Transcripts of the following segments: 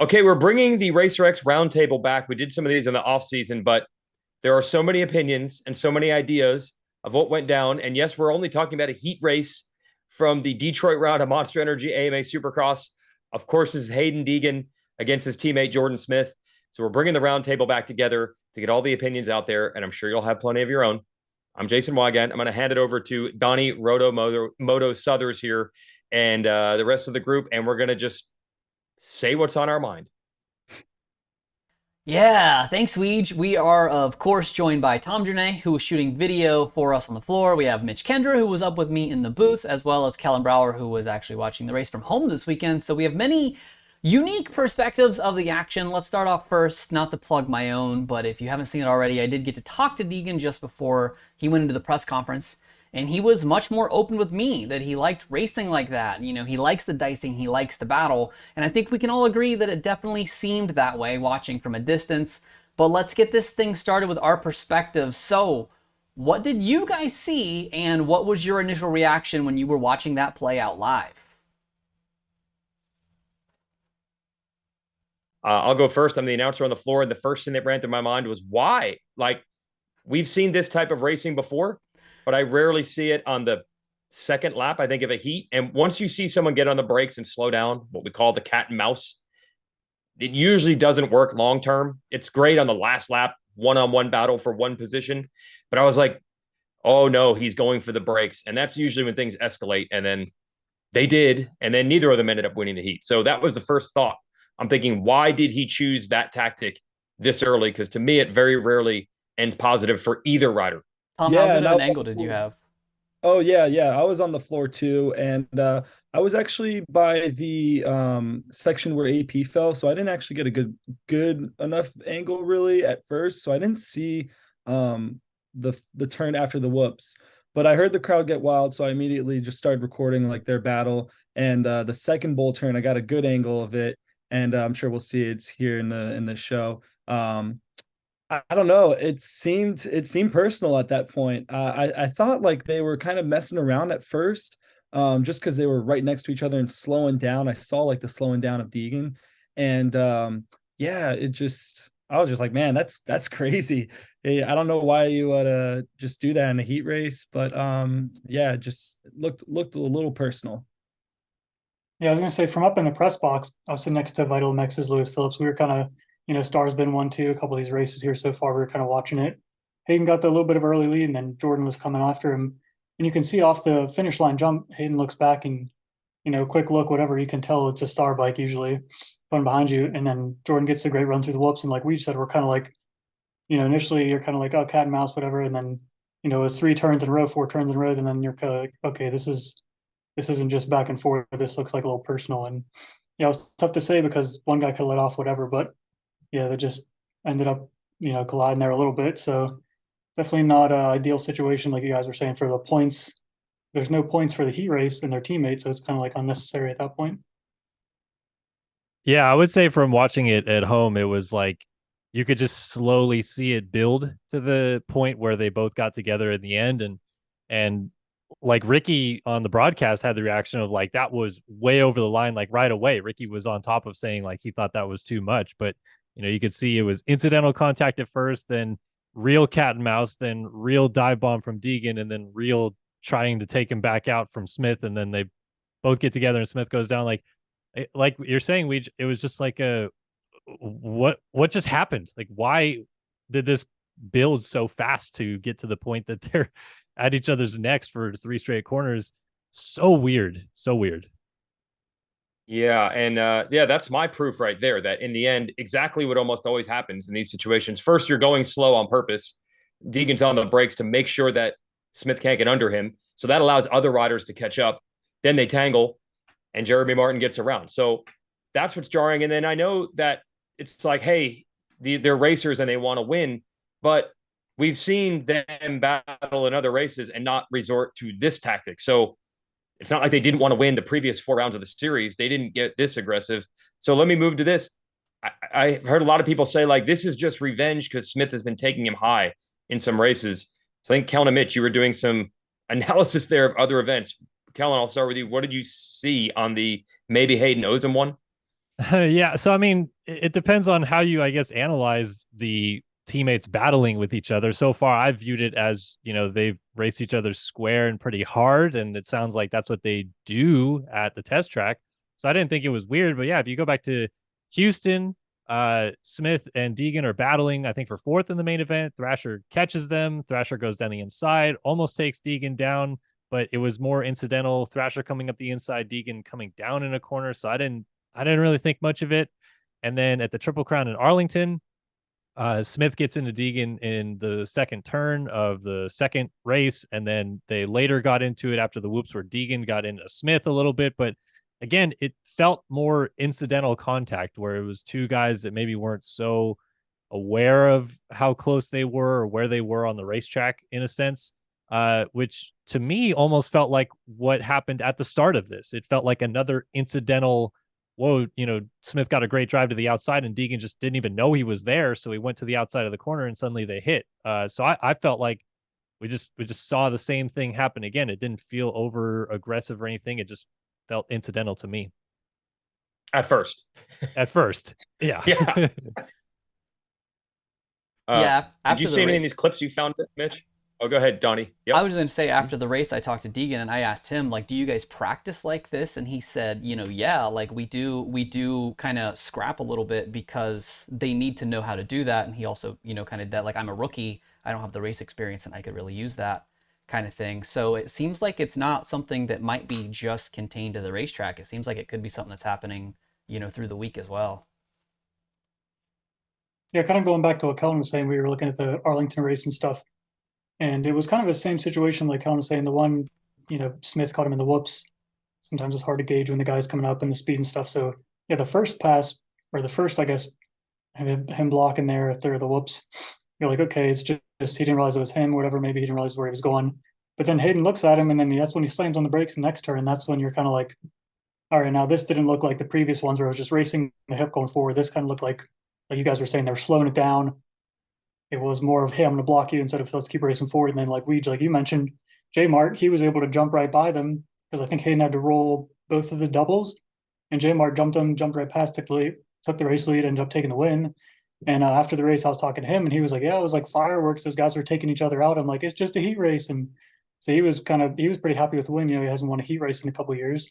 Okay, we're bringing the Racer X Roundtable back. We did some of these in the off season, but there are so many opinions and so many ideas of what went down. And yes, we're only talking about a heat race from the Detroit round of Monster Energy AMA Supercross. Of course, this is Haiden Deegan against his teammate Jordon Smith. So we're bringing the roundtable back together to get all the opinions out there, and I'm sure you'll have plenty of your own. I'm Jason Weigandt. I'm going to hand it over to Donnie Moto Southers here and the rest of the group, and we're going to just say what's on our mind. Yeah, thanks, Weege. We are, of course, joined by Tom Journet, who was shooting video for us on the floor. We have Mitch Kendra, who was up with me in the booth, as well as Kellen Brauer, who was actually watching the race from home this weekend. So we have many unique perspectives of the action. Let's start off first, not to plug my own, but if you haven't seen it already, I did get to talk to Deegan just before he went into the press conference. And he was much more open with me that he liked racing like that. You know, he likes the dicing, he likes the battle. And I think we can all agree that it definitely seemed that way watching from a distance. But let's get this thing started with our perspective. So, what did you guys see, and what was your initial reaction when you were watching that play out live? I'll go first. I'm the announcer on the floor, and the first thing that ran through my mind was why? Like, we've seen this type of racing before, but I rarely see it on the second lap, I think, of a heat. And once you see someone get on the brakes and slow down, what we call the cat and mouse, it usually doesn't work long term. It's great on the last lap, one-on-one battle for one position. But I was like, oh no, he's going for the brakes. And that's usually when things escalate. And then they did. And then neither of them ended up winning the heat. So that was the first thought. I'm thinking, why did he choose that tactic this early? Because to me, it very rarely ends positive for either rider. Tom, how Yeah, good and of an angle did you have? oh yeah. I was on the floor too, and I was actually by the section where AP fell, so I didn't actually get a good enough angle really at first, so I didn't see the turn after the whoops. But I heard the crowd get wild, so I immediately just started recording like their battle. And the second bull turn, I got a good angle of it, and I'm sure we'll see it here in the show. I don't know. It seemed personal at that point. I thought like they were kind of messing around at first, just because they were right next to each other and slowing down. I saw like the slowing down of Deegan, and yeah, I was just like, man, that's crazy. I don't know why you would just do that in a heat race, but yeah, it just looked a little personal. Yeah, I was gonna say from up in the press box, I was sitting next to Vital Mex's Lewis Phillips. We were kind of, Star's been 1-2, a couple of these races here so far. We were kind of watching it. Hayden got the little bit of early lead, and then Jordon was coming after him. And you can see off the finish line jump, Hayden looks back and, quick look, whatever, you can tell it's a Star bike usually going behind you. And then Jordon gets a great run through the whoops. And like we said, we're kind of like, initially you're kind of like, oh, cat and mouse, whatever. And then, it's 3 turns in a row, 4 turns in a row. And then you're kind of like, okay, this isn't just back and forth. This looks like a little personal. And yeah, it was tough to say because one guy could let off whatever, but yeah, they just ended up, colliding there a little bit. So definitely not an ideal situation, like you guys were saying, for the points. There's no points for the heat race and their teammates, so it's kind of like unnecessary at that point. Yeah, I would say from watching it at home, it was like you could just slowly see it build to the point where they both got together in the end. And like Ricky on the broadcast had the reaction of like, that was way over the line. Like right away, Ricky was on top of saying like he thought that was too much, but you could see it was incidental contact at first, then real cat and mouse, then real dive bomb from Deegan, and then real trying to take him back out from Smith. And then they both get together and Smith goes down. Like you're saying, it was just like what just happened? Like, why did this build so fast to get to the point that they're at each other's necks for 3 straight corners? So weird. Yeah, and yeah, that's my proof right there that in the end, exactly what almost always happens in these situations. First, you're going slow on purpose. Deegan's on the brakes to make sure that Smith can't get under him. So that allows other riders to catch up. Then they tangle, and Jeremy Martin gets around. So that's what's jarring. And then I know that it's like, hey, they're racers and they want to win, but we've seen them battle in other races and not resort to this tactic. So it's not like they didn't want to win the previous 4 rounds of the series. They didn't get this aggressive. So let me move to this. I heard a lot of people say, like, this is just revenge because Smith has been taking him high in some races. So I think, Kellen and Mitch, you were doing some analysis there of other events. Kellen, I'll start with you. What did you see on the maybe Hayden owes him one? Yeah. So, I mean, it depends on how you, I guess, analyze the teammates battling with each other. So far, I've viewed it as, they've raced each other square and pretty hard. And it sounds like that's what they do at the test track. So I didn't think it was weird. But yeah, if you go back to Houston, Smith and Deegan are battling, I think, for fourth in the main event. Thrasher catches them. Thrasher goes down the inside, almost takes Deegan down, but it was more incidental. Thrasher coming up the inside, Deegan coming down in a corner. So I didn't really think much of it. And then at the Triple Crown in Arlington, Smith gets into Deegan in the second turn of the second race. And then they later got into it after the whoops where Deegan got into Smith a little bit. But again, it felt more incidental contact where it was two guys that maybe weren't so aware of how close they were or where they were on the racetrack in a sense. Which to me almost felt like what happened at the start of this. It felt like another incidental, whoa, Smith got a great drive to the outside and Deegan just didn't even know he was there. So he went to the outside of the corner and suddenly they hit. So I felt like we just saw the same thing happen again. It didn't feel over aggressive or anything. It just felt incidental to me. At first. Yeah. Yeah. Yeah. Did you see any of these clips you found, Mitch? Oh, go ahead, Donnie. Yep. I was going to say after the race, I talked to Deegan and I asked him, like, do you guys practice like this? And he said, yeah, like we do kind of scrap a little bit because they need to know how to do that. And he also, kind of that, like, I'm a rookie, I don't have the race experience and I could really use that kind of thing. So it seems like it's not something that might be just contained to the racetrack. It seems like it could be something that's happening, through the week as well. Yeah, kind of going back to what Kellen was saying, we were looking at the Arlington race and stuff. And it was kind of the same situation like Kellen was saying. The one, Smith caught him in the whoops. Sometimes it's hard to gauge when the guy's coming up and the speed and stuff. So yeah, the first pass or the first, I guess, him blocking there after the whoops, you're like, okay, it's just he didn't realize it was him, or whatever. Maybe he didn't realize where he was going. But then Haiden looks at him, and then that's when he slams on the brakes the next turn. That's when you're kind of like, all right, now this didn't look like the previous ones where I was just racing the hip going forward. This kind of looked like you guys were saying, they were slowing it down. It was more of, hey, I'm going to block you instead of let's keep racing forward. And then like you mentioned, J Mart, he was able to jump right by them because I think Haiden had to roll both of the doubles, and J Mart jumped right past, took the race lead, ended up taking the win. And after the race, I was talking to him, and he was like, yeah, it was like fireworks. Those guys were taking each other out. I'm like, it's just a heat race. And so he was pretty happy with the win. He hasn't won a heat race in a couple of years.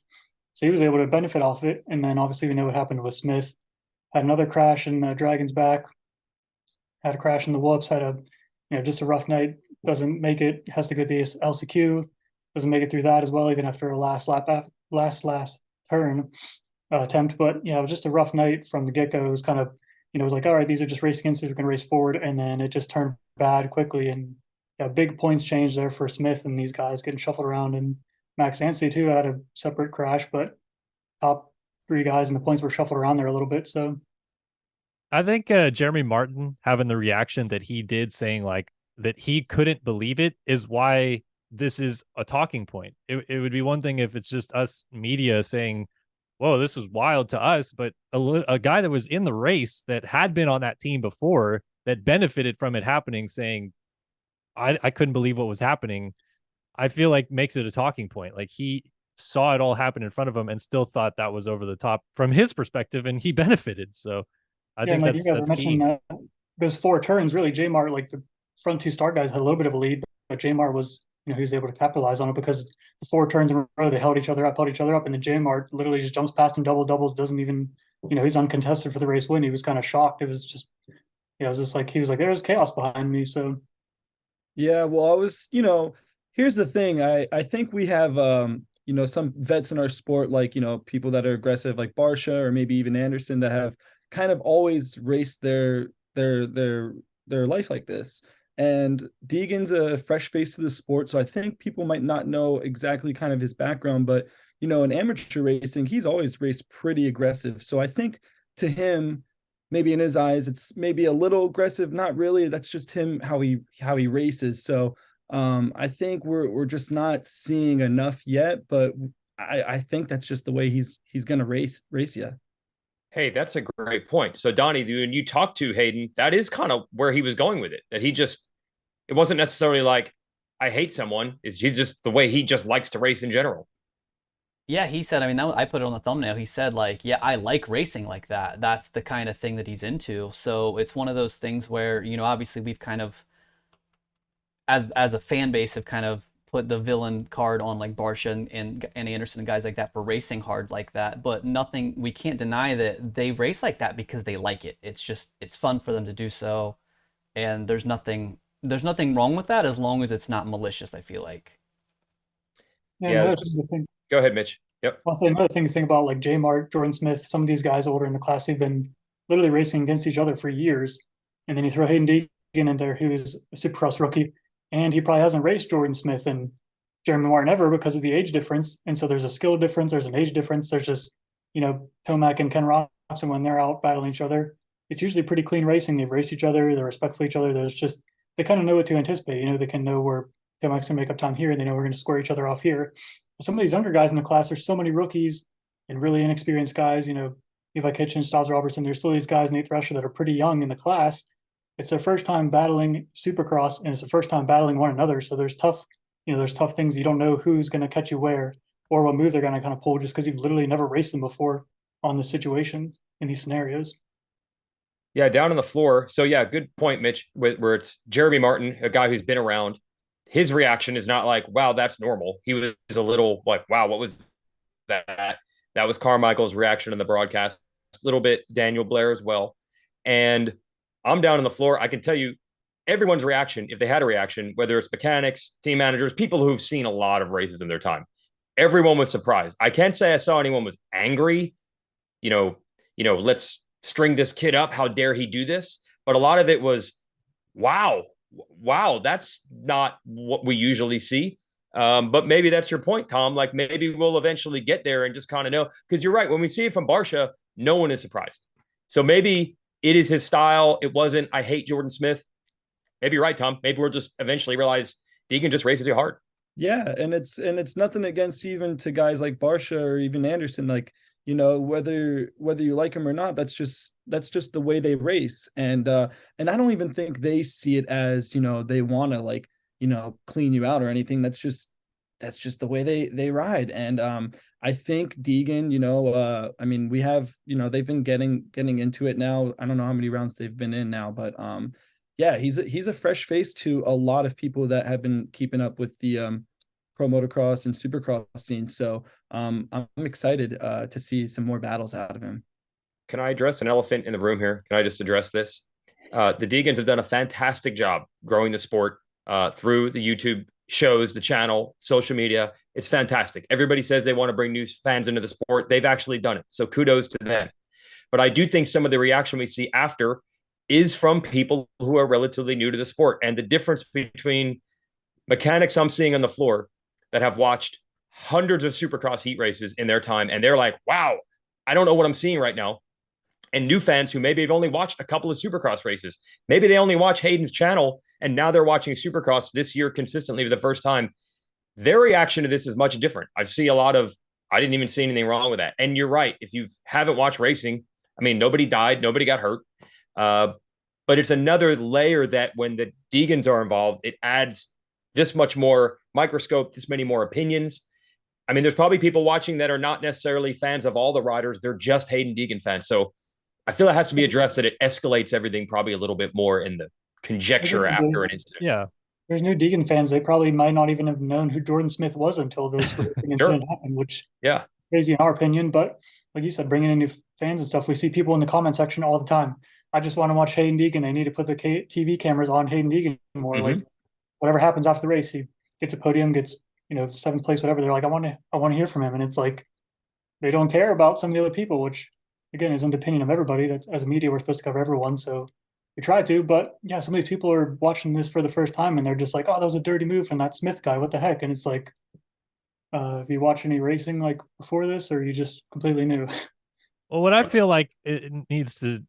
So he was able to benefit off it. And then obviously we know what happened with Smith. Had another crash in the Dragon's back. Had a crash in the whoops. Had just a rough night. Doesn't make it. Has to go to the LCQ. Doesn't make it through that as well, even after a last turn attempt. But it was just a rough night from the get go. It was kind of it was like, all right, these are just race against. We're going to race forward, and then it just turned bad quickly. And big points change there for Smith and these guys getting shuffled around. And Max Anstey too had a separate crash, but top three guys and the points were shuffled around there a little bit. So I think Jeremy Martin having the reaction that he did, saying like that he couldn't believe it, is why this is a talking point. It would be one thing if it's just us media saying, whoa, this is wild to us, but a guy that was in the race that had been on that team before that benefited from it happening saying, I couldn't believe what was happening, I feel like makes it a talking point. Like he saw it all happen in front of him and still thought that was over the top from his perspective, and he benefited. So I think that's key. Those four turns, really, J Mart, like the front two start guys had a little bit of a lead, but J Mart was, he was able to capitalize on it because the four turns in a row, they held each other up, and then J Mart literally just jumps past him, doubles, doesn't even, he's uncontested for the race win. He was kind of shocked. It was just, it was just like, he was like, there's chaos behind me. So, yeah, well, I was, here's the thing. I think we have, some vets in our sport, like, people that are aggressive, like Barsha or maybe even Anderson, that have kind of always raced their life like this. And Deegan's a fresh face to the sport, so I think people might not know exactly kind of his background, but in amateur racing, he's always raced pretty aggressive. So I think to him, maybe in his eyes, it's maybe a little aggressive. Not really. That's just him, how he races. So I think we're just not seeing enough yet, but I think that's just the way he's gonna race you. Hey, that's a great point. So Donnie, when you talked to Haiden, that is kind of where he was going with it. That it wasn't necessarily like, I hate someone. It's just the way he just likes to race in general. Yeah, he said, I mean, I put it on the thumbnail. He said, like, yeah, I like racing like that. That's the kind of thing that he's into. So it's one of those things where, obviously we've kind of, as a fan base, have kind of put the villain card on like Barsha and Anderson and guys like that for racing hard like that. But we can't deny that they race like that because they like it. It's fun for them to do so. And there's nothing wrong with that as long as it's not malicious, I feel like. Yeah. Go ahead, Mitch. Yep. I'll say another thing to think about, like J Mart, Jordan Smith, some of these guys older in the class, they've been literally racing against each other for years. And then you throw Haiden Deegan in there, who's a Supercross rookie, and he probably hasn't raced Jordan Smith and Jeremy Martin ever because of the age difference. And so there's a skill difference, there's an age difference, there's just, Tomac and Ken Robinson, when they're out battling each other, it's usually pretty clean racing. They've raced each other, they're respectful of each other. They kind of know what to anticipate. They can know where Tomac's going to make up time here, and they know we're going to square each other off here. Some of these younger guys in the class, there's so many rookies and really inexperienced guys, Levi Kitchen, Styles Robertson, there's still these guys, Nate Thresher, that are pretty young in the class. It's their first time battling Supercross, and it's the first time battling one another. So there's tough things. You don't know who's going to catch you where or what move they're going to kind of pull just because you've literally never raced them before on the situations in these scenarios. Yeah, down on the floor. So yeah, good point, Mitch, where it's Jeremy Martin, a guy who's been around. His reaction is not like, wow, that's normal. He was a little like, wow, what was that? That was Carmichael's reaction in the broadcast. A little bit Daniel Blair as well. And I'm down on the floor. I can tell you everyone's reaction, if they had a reaction, whether it's mechanics, team managers, people who've seen a lot of races in their time, everyone was surprised. I can't say I saw anyone was angry, let's string this kid up. How dare he do this? But a lot of it was, wow, that's not what we usually see. But maybe that's your point, Tom. Like maybe we'll eventually get there and just kind of know, because you're right. When we see it from Barsha, no one is surprised. So maybe it is his style. It wasn't, I hate Jordan Smith. Maybe you're right, Tom. Maybe we'll just eventually realize Deegan just races too hard. Yeah, and it's nothing against even to guys like Barsha or even Anderson, like, whether you like him or not, that's just the way they race. And I don't even think they see it as, they want to like, clean you out or anything. That's just the way they ride. And I think Deegan, I mean, we have, they've been getting into it now. I don't know how many rounds they've been in now, but yeah, he's a fresh face to a lot of people that have been keeping up with the pro motocross and supercross scene. So I'm excited to see some more battles out of him. Can I address an elephant in the room here? Can I just address this? The Deegans have done a fantastic job growing the sport through the YouTube shows, the channel, social media. It's fantastic. Everybody says they want to bring new fans into the sport. They've actually done it. So kudos to them. But I do think some of the reaction we see after is from people who are relatively new to the sport. And the difference between mechanics I'm seeing on the floor that have watched hundreds of Supercross heat races in their time, and they're like, wow, I don't know what I'm seeing right now. And new fans who maybe have only watched a couple of Supercross races. Maybe they only watch Hayden's channel, and now they're watching Supercross this year consistently for the first time. Their reaction to this is much different. I see a lot of, I didn't even see anything wrong with that. And you're right. If you haven't watched racing, I mean, nobody died, nobody got hurt. But it's another layer that when the Deegans are involved, it adds this much more microscope, this many more opinions. I mean, there's probably people watching that are not necessarily fans of all the riders. They're just Haiden Deegan fans. So I feel it has to be addressed that it escalates everything probably a little bit more in the conjecture after an incident. Yeah. There's new Deegan fans. They probably might not even have known who Jordan Smith was until this incident happened, which yeah, crazy in our opinion. But like you said, bringing in new fans and stuff, we see people in the comment section all the time. I just want to watch Haiden Deegan. They need to put the TV cameras on Haiden Deegan more. Mm-hmm. Like whatever happens after the race, he gets a podium, gets seventh place, whatever. They're like, I want to hear from him, and it's like they don't care about some of the other people, which again is in the opinion of everybody. That as a media, we're supposed to cover everyone, so we try to. But yeah, some of these people are watching this for the first time, and they're just like, "Oh, that was a dirty move from that Smith guy. What the heck?" And it's like, have you watched any racing like before this, or are you just completely new? Well, what I feel like it needs to,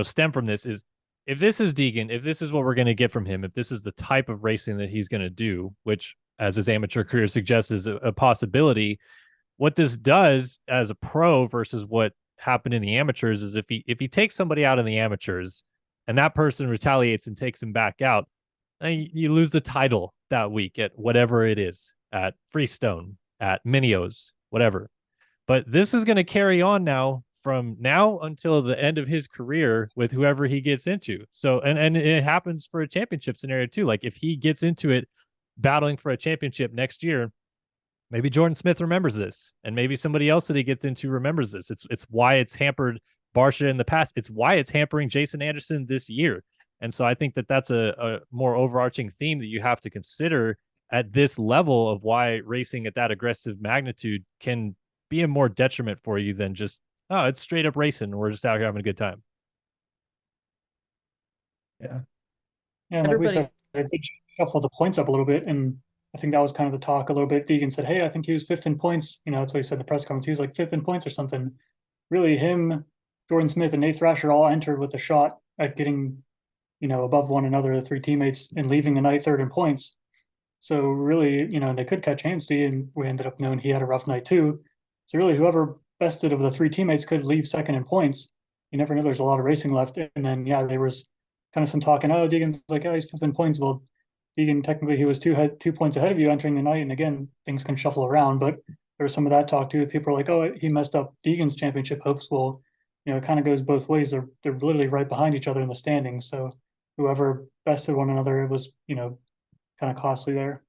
stem from this is if this is Deegan, if this is what we're going to get from him, if this is the type of racing that he's going to do, which as his amateur career suggests is a possibility, what this does as a pro versus what happened in the amateurs is if he takes somebody out in the amateurs and that person retaliates and takes him back out, you lose the title that week at whatever it is, at Freestone, at Minios, whatever. But this is going to carry on now from now until the end of his career with whoever he gets into. So, and it happens for a championship scenario too. Like if he gets into it battling for a championship next year, maybe Jordan Smith remembers this, and maybe somebody else that he gets into remembers this. It's why it's hampered Barsha in the past. It's why it's hampering Jason Anderson this year. And so I think that that's a more overarching theme that you have to consider at this level of why racing at that aggressive magnitude can be a more detriment for you than just, oh, it's straight up racing. We're just out here having a good time. Yeah. Yeah, and like we said, they did shuffle the points up a little bit, and I think that was kind of the talk a little bit. Deegan said, hey, I think he was 5th in points. You know, that's what he said in the press conference. He was like 5th in points or something. Really, him, Jordan Smith, and Nate Thrasher all entered with a shot at getting, you know, above one another, the 3 teammates, and leaving the night 3rd in points. So really, you know, they could catch Hansty, and we ended up knowing he had a rough night too. So really, whoever bested of the 3 teammates could leave 2nd in points. You never know, there's a lot of racing left. And then, yeah, there was kind of some talking, oh, Deegan's like, oh, he's 5th in points. Well, Deegan, technically, he was 2 points ahead of you entering the night. And again, things can shuffle around. But there was some of that talk too. People are like, oh, he messed up Deegan's championship hopes. Well, you know, it kind of goes both ways. They're literally right behind each other in the standings. So whoever bested one another, it was, you know, kind of costly there.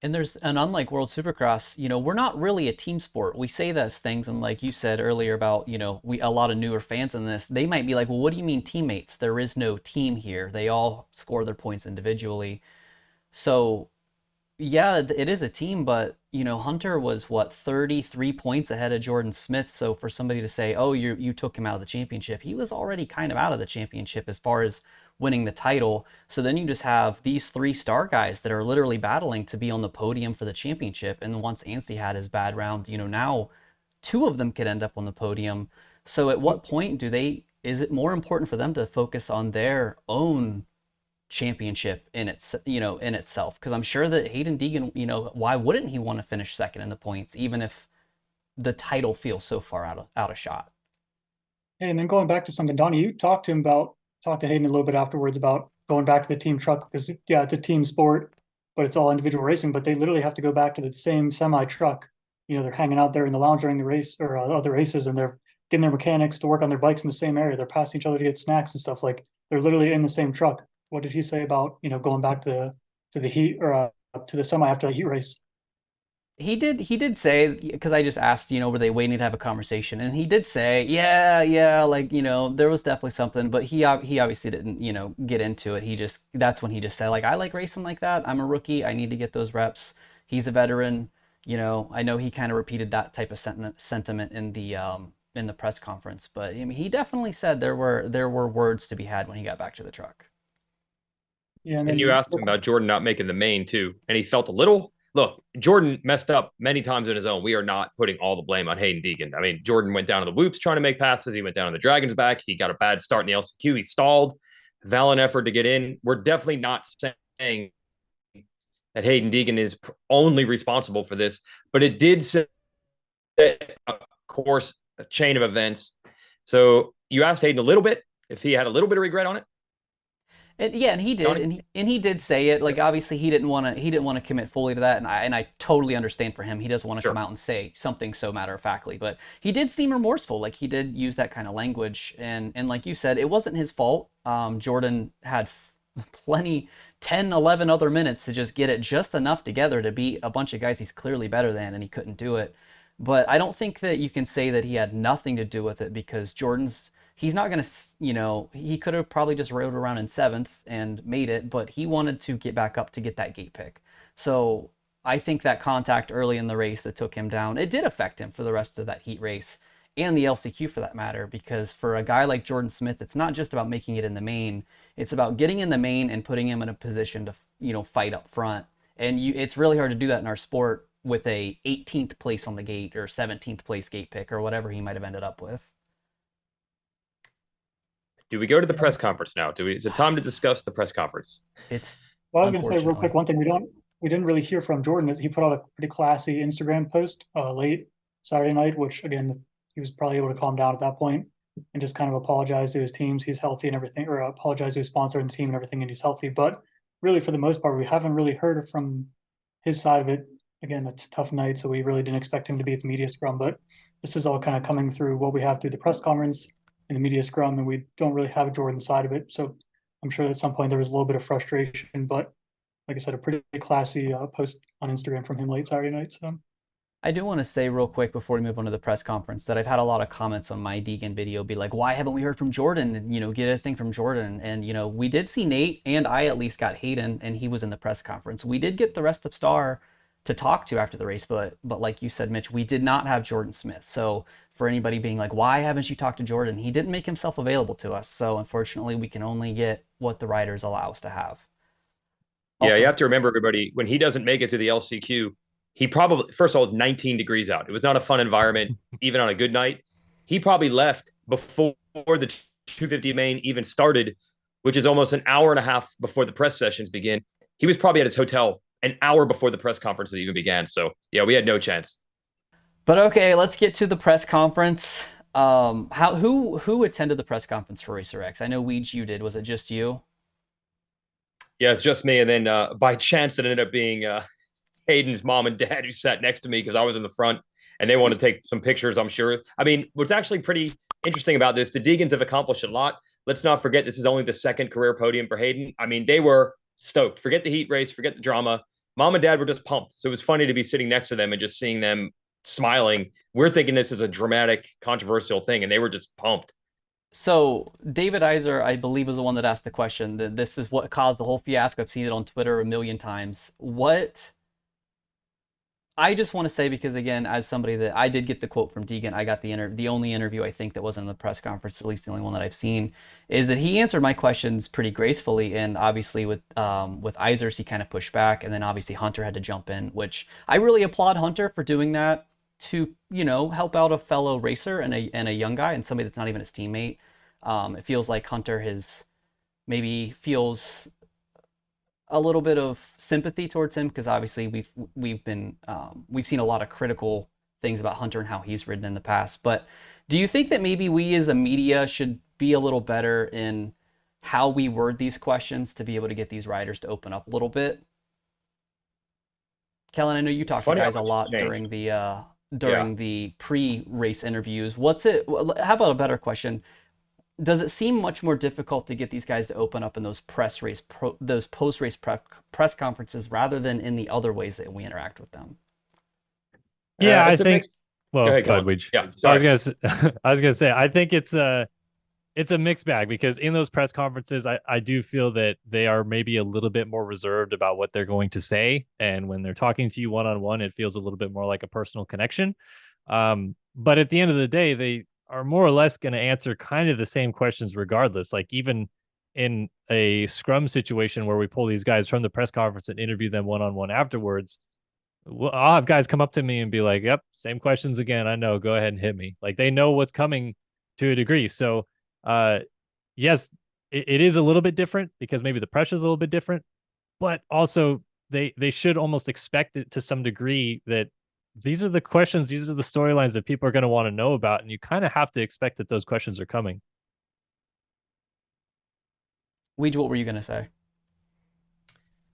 And unlike World Supercross, you know, we're not really a team sport. We say those things, and like you said earlier about, you know, a lot of newer fans in this, they might be like, well, what do you mean teammates? There is no team here. They all score their points individually. So yeah, it is a team, but you know, Hunter was 33 points ahead of Jordan Smith. So for somebody to say, oh, you took him out of the championship, he was already kind of out of the championship as far as winning the title. So then you just have these 3 star guys that are literally battling to be on the podium for the championship. And once Anstey had his bad round, you know, now 2 of them could end up on the podium. So at what point is it more important for them to focus on their own championship in itself? Because I'm sure that Haiden Deegan, you know, why wouldn't he want to finish 2nd in the points, even if the title feels so far out of shot? And then going back to something, Donnie, you talked to Haiden a little bit afterwards about going back to the team truck, because yeah, it's a team sport, but it's all individual racing, but they literally have to go back to the same semi truck. You know, they're hanging out there in the lounge during the race or other races, and they're getting their mechanics to work on their bikes in the same area. They're passing each other to get snacks and stuff. Like, they're literally in the same truck. What did he say about, you know, going back to the heat or to the semi after the heat race? He did say, because I just asked, you know, were they waiting to have a conversation? And he did say, yeah, like, you know, there was definitely something, but he obviously didn't, you know, get into it. That's when he just said, like, I like racing like that. I'm a rookie. I need to get those reps. He's a veteran. You know, I know he kind of repeated that type of sentiment in the press conference, but I mean, he definitely said there were words to be had when he got back to the truck. Yeah, and you asked him about Jordon not making the main too, and he felt a little. Look, Jordon messed up many times on his own. We are not putting all the blame on Haiden Deegan. I mean, Jordon went down to the whoops trying to make passes. He went down on the Dragon's back. He got a bad start in the LCQ. He stalled. Valiant effort to get in. We're definitely not saying that Haiden Deegan is only responsible for this, but it did set, of course, a chain of events. So you asked Haiden a little bit if he had a little bit of regret on it. And yeah, and he did, and he did say it. Like, obviously, he didn't want to commit fully to that, and I totally understand for him. He doesn't want to come out and say something so matter of factly, but he did seem remorseful. Like, he did use that kind of language, and like you said, it wasn't his fault. Jordon had plenty, 10, 11 other minutes to just get it just enough together to beat a bunch of guys he's clearly better than, and he couldn't do it. But I don't think that you can say that he had nothing to do with it, because he's not going to, you know, he could have probably just rode around in 7th and made it, but he wanted to get back up to get that gate pick. So I think that contact early in the race that took him down, it did affect him for the rest of that heat race and the LCQ for that matter, because for a guy like Jordan Smith, it's not just about making it in the main. It's about getting in the main and putting him in a position to, you know, fight up front. And it's really hard to do that in our sport with a 18th place on the gate or 17th place gate pick or whatever he might have ended up with. Do we go to the press conference now? Is it time to discuss the press conference? Well, I was going to say real quick, one thing we didn't really hear from Jordon is he put out a pretty classy Instagram post late Saturday night, which again, he was probably able to calm down at that point and just kind of apologize to his teams. He's healthy and everything, or apologize to his sponsor and the team and everything, and he's healthy. But really, for the most part, we haven't really heard from his side of it again, it's a tough night, so we really didn't expect him to be at the media scrum. But this is all kind of coming through what we have through the press conference and the media scrum, and we don't really have Jordon's side of it. So I'm sure at some point there was a little bit of frustration, but like I said, a pretty classy post on Instagram from him late Saturday night. So I do want to say real quick before we move on to the press conference that I've had a lot of comments on my Deegan video be like, why haven't we heard from Jordon? And, get a thing from Jordon. And, we did see Nate, and I at least got Haiden, and he was in the press conference. We did get the rest of Star to talk to after the race, but like you said, Mitch, we did not have Jordon Smith. So for anybody being like, why haven't you talked to Jordon? He didn't make himself available to us. So unfortunately, we can only get what the riders allow us to have. Also, you have to remember, everybody, when he doesn't make it to the LCQ, he probably, first of all, it's 19 degrees out. It was not a fun environment, even on a good night. He probably left before the 250 main even started, which is almost an hour and a half before the press sessions begin. He was probably at his hotel an hour before the press conference even began. So, yeah, we had no chance. But okay, let's get to the press conference. Who attended the press conference for Racer X? I know Weege, you did. Was it just you? Yeah, it's just me. And then by chance, it ended up being Hayden's mom and dad who sat next to me because I was in the front and they wanted to take some pictures, I'm sure. I mean, what's actually pretty interesting about this, the Deegans have accomplished a lot. Let's not forget, this is only the second career podium for Haiden. I mean, they were stoked. Forget the heat race, forget the drama. Mom and dad were just pumped. So it was funny to be sitting next to them and just seeing them smiling. We're thinking this is a dramatic, controversial thing, and they were just pumped. So David Iser, I believe, was the one that asked the question. That this is what caused the whole fiasco. I've seen it on Twitter a million times. I just want to say, because again, as somebody that I did get the quote from Deegan, I got the only interview I think that wasn't in the press conference, at least the only one that I've seen, is that he answered my questions pretty gracefully. And obviously with Isers, he kind of pushed back, and then obviously Hunter had to jump in, which I really applaud Hunter for doing that to, help out a fellow racer and a young guy and somebody that's not even his teammate. It feels like Hunter feels a little bit of sympathy towards him, because obviously we've seen a lot of critical things about Hunter and how he's ridden in the past. But do you think that maybe we as a media should be a little better in how we word these questions to be able to get these riders to open up a little bit? Kellen, I know you talked to guys a lot during the pre-race interviews. How about a better question? Does it seem much more difficult to get these guys to open up in those those post-race press conferences rather than in the other ways that we interact with them? Yeah, I think. Well, go ahead, yeah, sorry. I was gonna say, I think it's a mixed bag, because in those press conferences, I do feel that they are maybe a little bit more reserved about what they're going to say, and when they're talking to you one-on-one, it feels a little bit more like a personal connection. But at the end of the day, they are more or less going to answer kind of the same questions regardless. Like even in a scrum situation where we pull these guys from the press conference and interview them one-on-one afterwards, I'll have guys come up to me and be like, yep, same questions again. I know, go ahead and hit me. Like they know what's coming to a degree. So yes, it is a little bit different because maybe the pressure is a little bit different, but also they should almost expect it to some degree that these are the questions, these are the storylines that people are going to want to know about, and you kind of have to expect that those questions are coming. Weege, what were you going to say?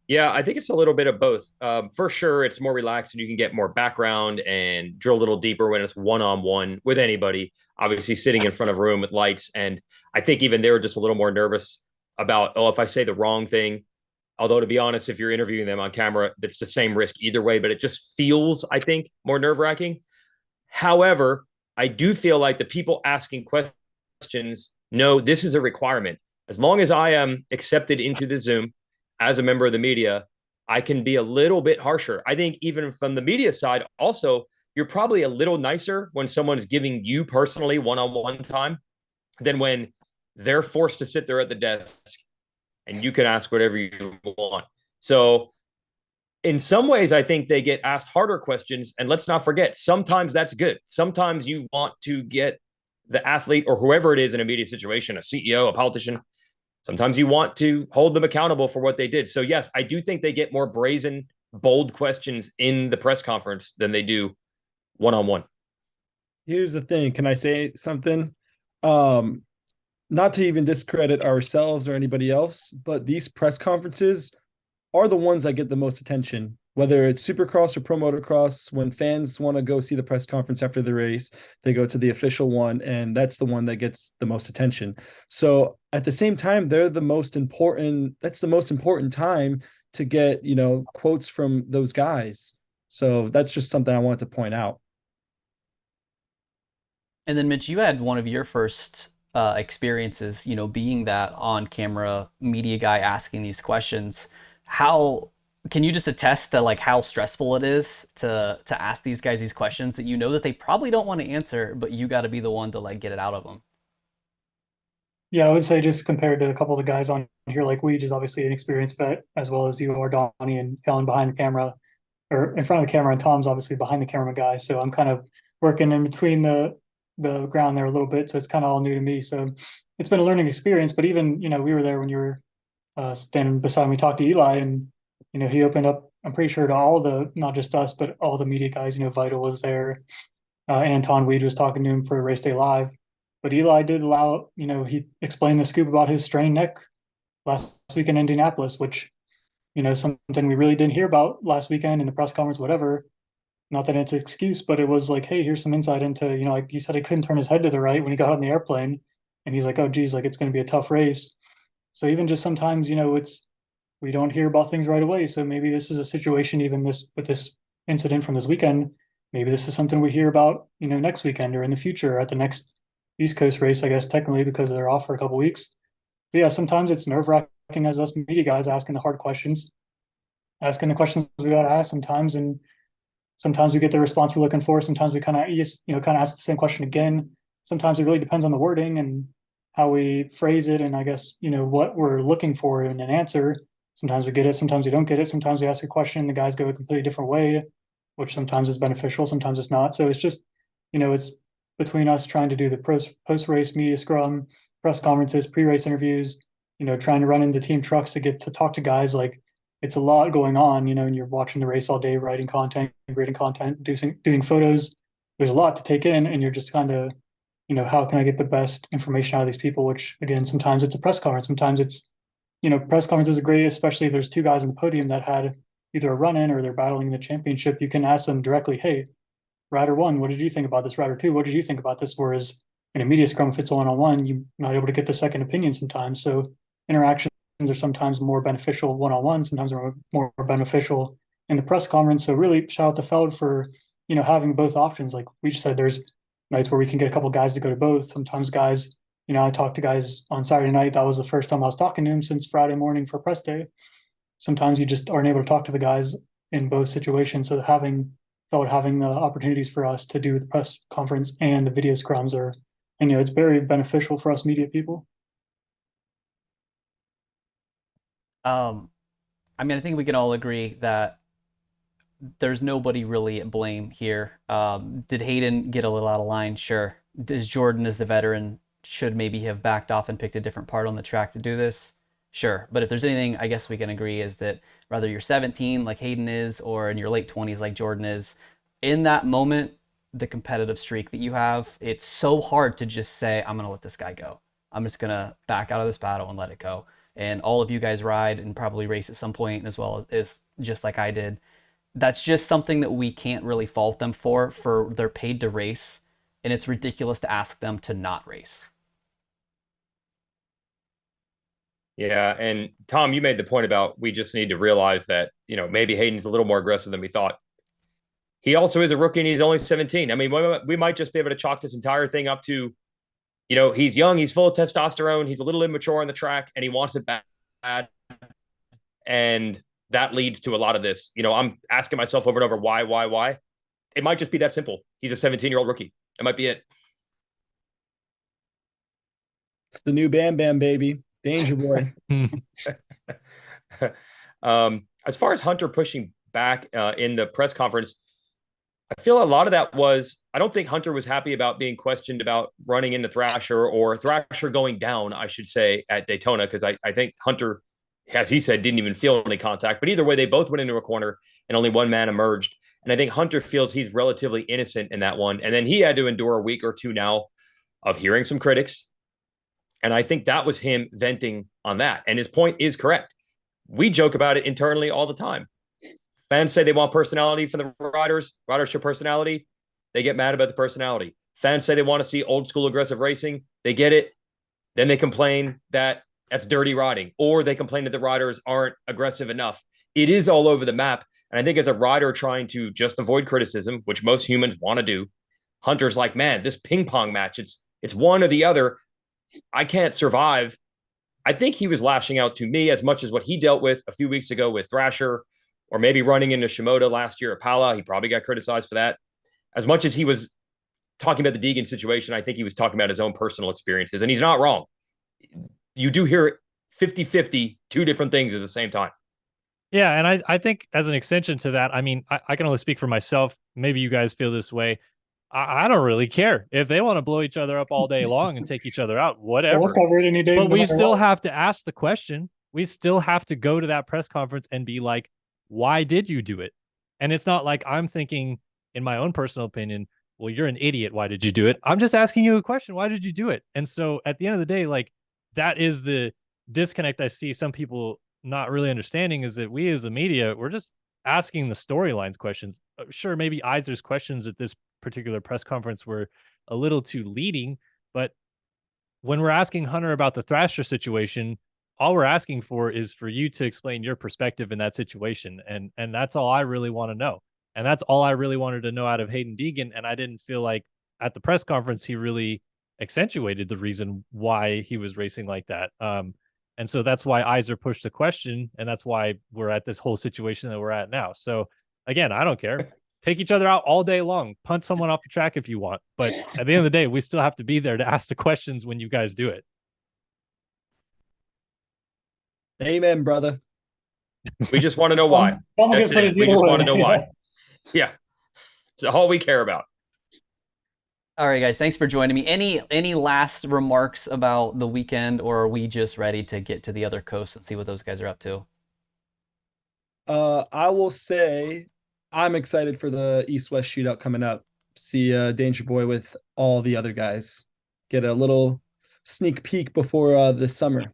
Yeah, I think it's a little bit of both. For sure, it's more relaxed and you can get more background and drill a little deeper when it's one-on-one with anybody, obviously sitting in front of a room with lights. And I think even they were just a little more nervous about, if I say the wrong thing. Although, to be honest, if you're interviewing them on camera, that's the same risk either way, but it just feels, I think, more nerve-wracking. However, I do feel like the people asking questions know this is a requirement. As long as I am accepted into the Zoom as a member of the media, I can be a little bit harsher. I think even from the media side, also, you're probably a little nicer when someone's giving you personally one-on-one time than when they're forced to sit there at the desk and you can ask whatever you want. So in some ways, I think they get asked harder questions. And let's not forget, sometimes that's good. Sometimes you want to get the athlete or whoever it is in a media situation, a CEO, a politician, sometimes you want to hold them accountable for what they did. So yes, I do think they get more brazen, bold questions in the press conference than they do one-on-one. Here's the thing. Can I say something? Not to even discredit ourselves or anybody else, but these press conferences are the ones that get the most attention whether it's Supercross or Pro Motocross, when fans want to go see the press conference after the race, they go to the official one, and that's the one that gets the most attention. So at the same time, they're the most important. That's the most important time to get, quotes from those guys. So that's just something I wanted to point out. And then Mitch, you had one of your first experiences, being that on camera media guy asking these questions. How can you just attest to like how stressful it is to ask these guys these questions that that they probably don't want to answer, but you got to be the one to like get it out of them? Yeah, I would say just compared to a couple of the guys on here, like Weege is obviously an experienced vet, as well as you are, Donnie and Kellen behind the camera or in front of the camera, and Tom's obviously behind the camera guy. So I'm kind of working in between the ground there a little bit. So it's kind of all new to me. So it's been a learning experience, but even, we were there when you were standing beside me, talked to Eli, and, he opened up, I'm pretty sure, to all the, not just us, but all the media guys. Vital was there. Anton Weed was talking to him for Race Day Live. But Eli did allow, he explained the scoop about his strained neck last week in Indianapolis, which, something we really didn't hear about last weekend in the press conference, whatever. Not that it's an excuse, but it was like, hey, here's some insight into, like he said, he couldn't turn his head to the right when he got on the airplane. And he's like, oh, geez, like it's going to be a tough race. So even just sometimes, we don't hear about things right away. So maybe this is a situation, even with this incident from this weekend, maybe this is something we hear about, next weekend or in the future at the next East Coast race, I guess, technically, because they're off for a couple of weeks. But yeah, sometimes it's nerve-wracking as us media guys asking the hard questions, asking the questions we got to ask sometimes. And sometimes we get the response we're looking for. Sometimes we kind of ask the same question again. Sometimes it really depends on the wording and how we phrase it. And I guess, what we're looking for in an answer. Sometimes we get it. Sometimes we don't get it. Sometimes we ask a question, the guys go a completely different way, which sometimes is beneficial. Sometimes it's not. So it's just, it's between us trying to do the post-race media scrum, press conferences, pre-race interviews, trying to run into team trucks to get to talk to guys. Like it's a lot going on, and you're watching the race all day, writing content, grading content, doing photos. There's a lot to take in, and you're just kind of, how can I get the best information out of these people? Which again, sometimes it's a press conference. Sometimes it's, press conferences are great, especially if there's two guys on the podium that had either a run-in or they're battling the championship. You can ask them directly, hey, Rider 1, what did you think about this? Rider 2, what did you think about this? Whereas in a media scrum, if it's a one-on-one, you're not able to get the second opinion sometimes. So interactions are sometimes more beneficial one-on-one, sometimes are more beneficial in the press conference. So really shout out to Feld for, having both options. Like we just said, there's nights where we can get a couple guys to go to both. Sometimes guys, I talked to guys on Saturday night. That was the first time I was talking to him since Friday morning for press day. Sometimes you just aren't able to talk to the guys in both situations. So having the opportunities for us to do the press conference and the video scrums it's very beneficial for us media people. I think we can all agree that there's nobody really at blame here. Did Haiden get a little out of line? Sure. Does Jordon, as the veteran, should maybe have backed off and picked a different part on the track to do this? Sure. But if there's anything, I guess we can agree is that whether you're 17 like Haiden is or in your late 20s like Jordon is, in that moment, the competitive streak that you have, it's so hard to just say, I'm going to let this guy go. I'm just going to back out of this battle and let it go. And all of you guys ride and probably race at some point as well as just like I did. That's just something that we can't really fault them for they're paid to race. And it's ridiculous to ask them to not race. Yeah. And Tom, you made the point about we just need to realize that, maybe Hayden's a little more aggressive than we thought. He also is a rookie and he's only 17. I mean, we might just be able to chalk this entire thing up to, he's young, he's full of testosterone, he's a little immature on the track, and he wants it bad. And that leads to a lot of this. I'm asking myself over and over, why? It might just be that simple. He's a 17-year-old rookie. It might be it. It's the new Bam Bam, baby. Danger boy. As far as Hunter pushing back in the press conference, I feel a lot of that was, I don't think Hunter was happy about being questioned about running into Thrasher or Thrasher going down, I should say, at Daytona, because I think Hunter, as he said, didn't even feel any contact. But either way, they both went into a corner and only one man emerged. And I think Hunter feels he's relatively innocent in that one. And then he had to endure a week or two now of hearing some critics. And I think that was him venting on that. And his point is correct. We joke about it internally all the time. Fans say they want personality for the riders, ridership personality. They get mad about the personality. Fans say they want to see old school aggressive racing. They get it. Then they complain that that's dirty riding, or they complain that the riders aren't aggressive enough. It is all over the map. And I think as a rider trying to just avoid criticism, which most humans want to do, Hunter's like, man, this ping pong match, it's one or the other. I can't survive. I think he was lashing out to me as much as what he dealt with a few weeks ago with Thrasher, or maybe running into Shimoda last year at Pala. He probably got criticized for that. As much as he was talking about the Deegan situation, I think he was talking about his own personal experiences, and he's not wrong. You do hear it 50-50, two different things at the same time. Yeah, and I think as an extension to that, I mean, I can only speak for myself. Maybe you guys feel this way. I don't really care. If they want to blow each other up all day long and take each other out, whatever. We'll cover it any day. But no we matter still what. have to ask the question. We still have to go to that press conference and be like, why did you do it? And it's not like I'm thinking, in my own personal opinion, well, you're an idiot. Why did you do it? I'm just asking you a question. Why did you do it? And so at the end of the day, like, that is the disconnect I see some people not really understanding, is that we as the media, we're just asking the storylines questions. Sure, maybe Iser's questions at this particular press conference were a little too leading, but when we're asking Hunter about the Thrasher situation, all we're asking for is for you to explain your perspective in that situation. And that's all I really want to know. And that's all I really wanted to know out of Haiden Deegan. And I didn't feel like at the press conference, he really accentuated the reason why he was racing like that. And so that's why Iser pushed the question. And that's why we're at this whole situation that we're at now. So again, I don't care. Take each other out all day long. Punt someone off the track if you want. But at the end of the day, we still have to be there to ask the questions when you guys do it. Amen, brother. We just want to know why. That's it. We just want to know why. Yeah. It's all we care about. All right, guys, thanks for joining me. Any last remarks about the weekend, or are we just ready to get to the other coast and see what those guys are up to? I will say I'm excited for the East-West shootout coming up. See Danger Boy with all the other guys. Get a little sneak peek before this summer.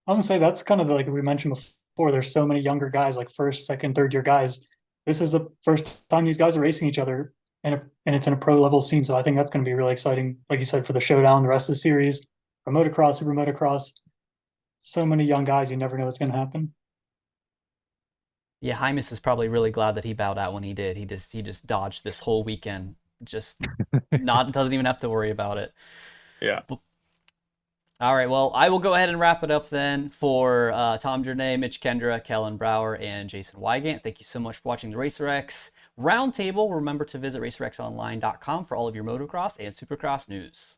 I was gonna say that's kind of like we mentioned before. There's so many younger guys, like first, second, third year guys. This is the first time these guys are racing each other, and it's in a pro level scene. So I think that's going to be really exciting, like you said, for the showdown, the rest of the series, for motocross, super motocross. So many young guys, you never know what's going to happen. Yeah, Hymus is probably really glad that he bowed out when he did. He just dodged this whole weekend. Just doesn't even have to worry about it. Yeah. All right, well, I will go ahead and wrap it up then for Tom Journet, Mitch Kendra, Kellen Brauer, and Jason Weigandt. Thank you so much for watching the RacerX Roundtable. Remember to visit racerxonline.com for all of your motocross and supercross news.